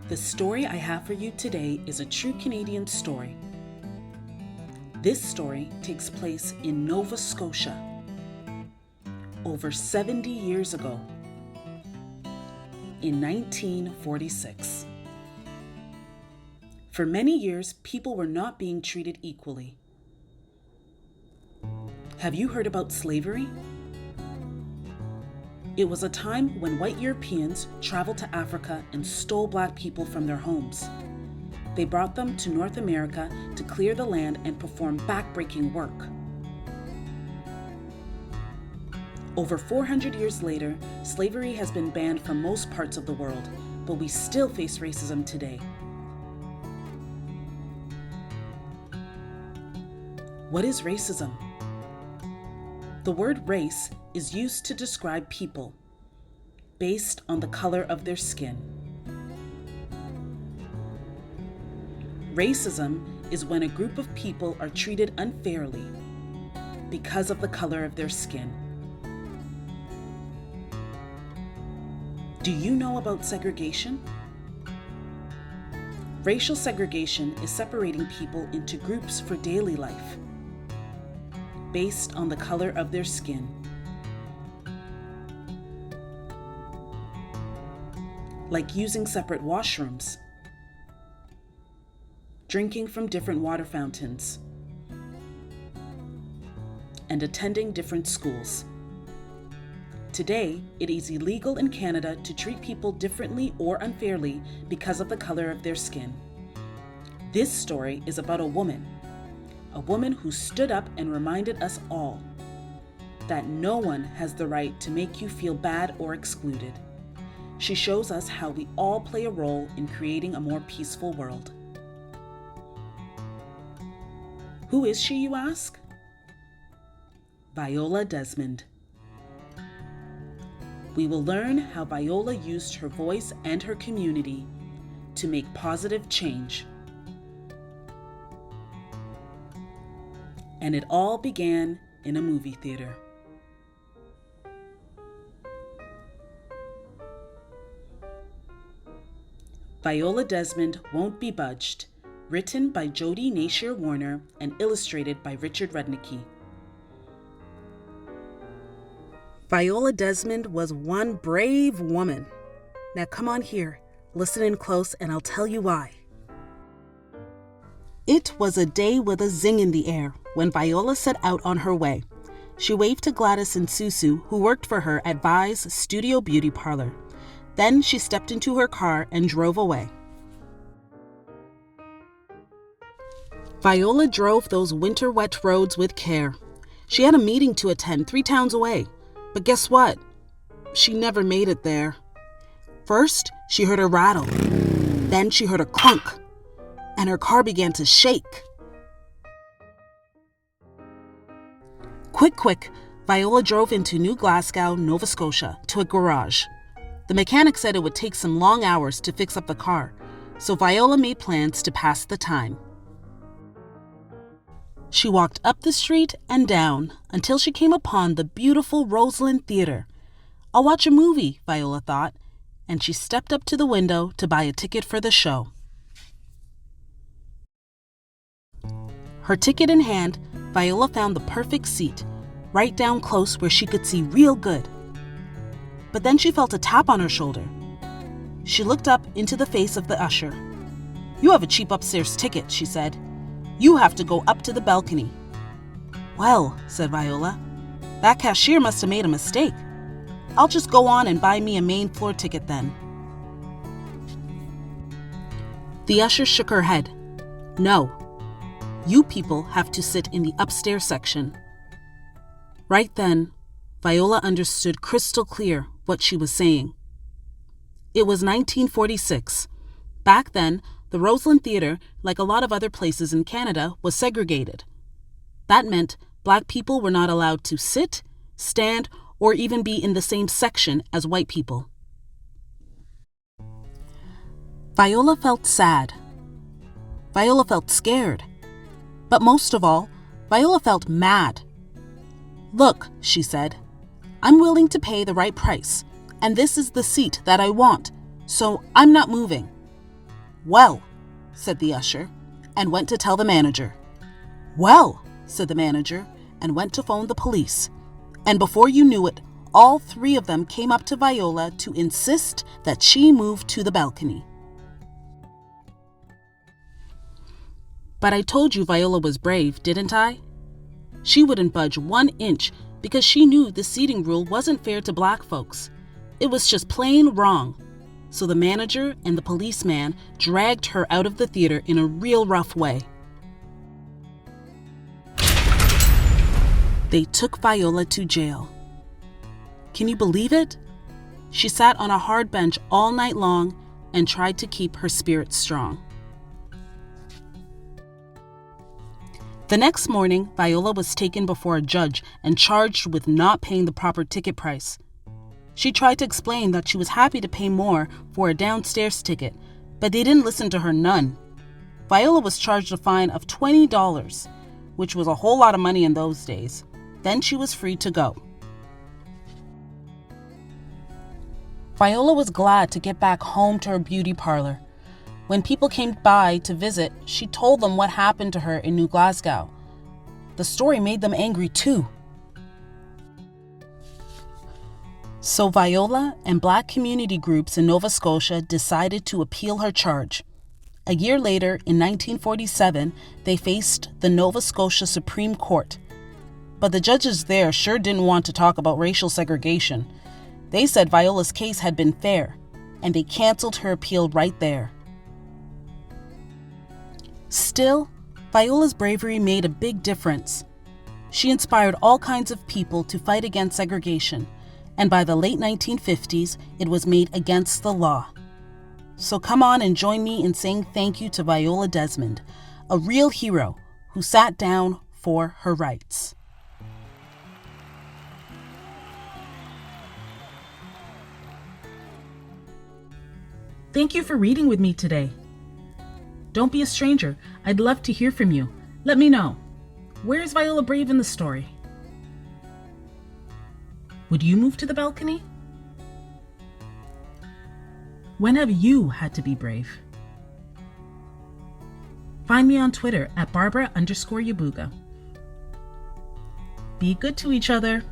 The story I have for you today is a true Canadian story. This story takes place in Nova Scotia, over 70 years ago, in 1946. For many years, people were not being treated equally. Have you heard about slavery? It was a time when white Europeans traveled to Africa and stole black people from their homes. They brought them to North America to clear the land and perform backbreaking work. Over 400 years later, slavery has been banned from most parts of the world, but we still face racism today. What is racism? The word race is used to describe people based on the color of their skin. Racism is when a group of people are treated unfairly because of the color of their skin. Do you know about segregation? Racial segregation is separating people into groups for daily life based on the color of their skin. Like using separate washrooms, drinking from different water fountains, and attending different schools. Today, it is illegal in Canada to treat people differently or unfairly because of the color of their skin. This story is about a woman who stood up and reminded us all that no one has the right to make you feel bad or excluded. She shows us how we all play a role in creating a more peaceful world. Who is she, you ask? Viola Desmond. We will learn how Viola used her voice and her community to make positive change. And it all began in a movie theater. Viola Desmond Won't Be Budged, written by Jody, Nyasha and illustrated by Richard Rudnicki. Viola Desmond was one brave woman. Now come on here, listen in close, and I'll tell you why. It was a day with a zing in the air when Viola set out on her way. She waved to Gladys and Susu, who worked for her at Vi's Studio Beauty Parlor. Then she stepped into her car and drove away. Viola drove those winter-wet roads with care. She had a meeting to attend 3 towns away. But guess what? She never made it there. First, she heard a rattle. Then she heard a clunk. And her car began to shake. Quick, Viola drove into New Glasgow, Nova Scotia, to a garage. The mechanic said it would take some long hours to fix up the car, so Viola made plans to pass the time. She walked up the street and down until she came upon the beautiful Roseland Theatre. I'll watch a movie, Viola thought, and she stepped up to the window to buy a ticket for the show. Her ticket in hand, Viola found the perfect seat, right down close where she could see real good. But then she felt a tap on her shoulder. She looked up into the face of the usher. "You have a cheap upstairs ticket," she said. "You have to go up to the balcony." "Well," said Viola, "that cashier must have made a mistake. I'll just go on and buy me a main floor ticket then." The usher shook her head. "No. You people have to sit in the upstairs section." Right then, Viola understood crystal clear what she was saying. It was 1946. Back then, the Roseland Theatre, like a lot of other places in Canada, was segregated. That meant black people were not allowed to sit, stand, or even be in the same section as white people. Viola felt sad. Viola felt scared. But most of all, Viola felt mad. "Look," she said, "I'm willing to pay the right price, and this is the seat that I want, so I'm not moving. "Well," said the usher, and went to tell the manager. "Well," said the manager, and went to phone the police. And before you knew it, all three of them came up to Viola to insist that she move to the balcony. But I told you Viola was brave, didn't I? She wouldn't budge 1 inch because she knew the seating rule wasn't fair to black folks. It was just plain wrong. So the manager and the policeman dragged her out of the theater in a real rough way. They took Viola to jail. Can you believe it? She sat on a hard bench all night long and tried to keep her spirit strong. The next morning, Viola was taken before a judge and charged with not paying the proper ticket price. She tried to explain that she was happy to pay more for a downstairs ticket, but they didn't listen to her none. Viola was charged a fine of $20, which was a whole lot of money in those days. Then she was free to go. Viola was glad to get back home to her beauty parlor. When people came by to visit, she told them what happened to her in New Glasgow. The story made them angry too. So Viola and black community groups in Nova Scotia decided to appeal her charge. A year later, in 1947, they faced the Nova Scotia Supreme Court. But the judges there sure didn't want to talk about racial segregation. They said Viola's case had been fair, and they canceled her appeal right there. Still, Viola's bravery made a big difference. She inspired all kinds of people to fight against segregation, and by the late 1950s, it was made against the law. So come on and join me in saying thank you to Viola Desmond, a real hero who sat down for her rights. Thank you for reading with me today. Don't be a stranger. I'd love to hear from you. Let me know. Where is Viola brave in the story? Would you move to the balcony? When have you had to be brave? Find me on Twitter at Barbara_Yabuga. Be good to each other.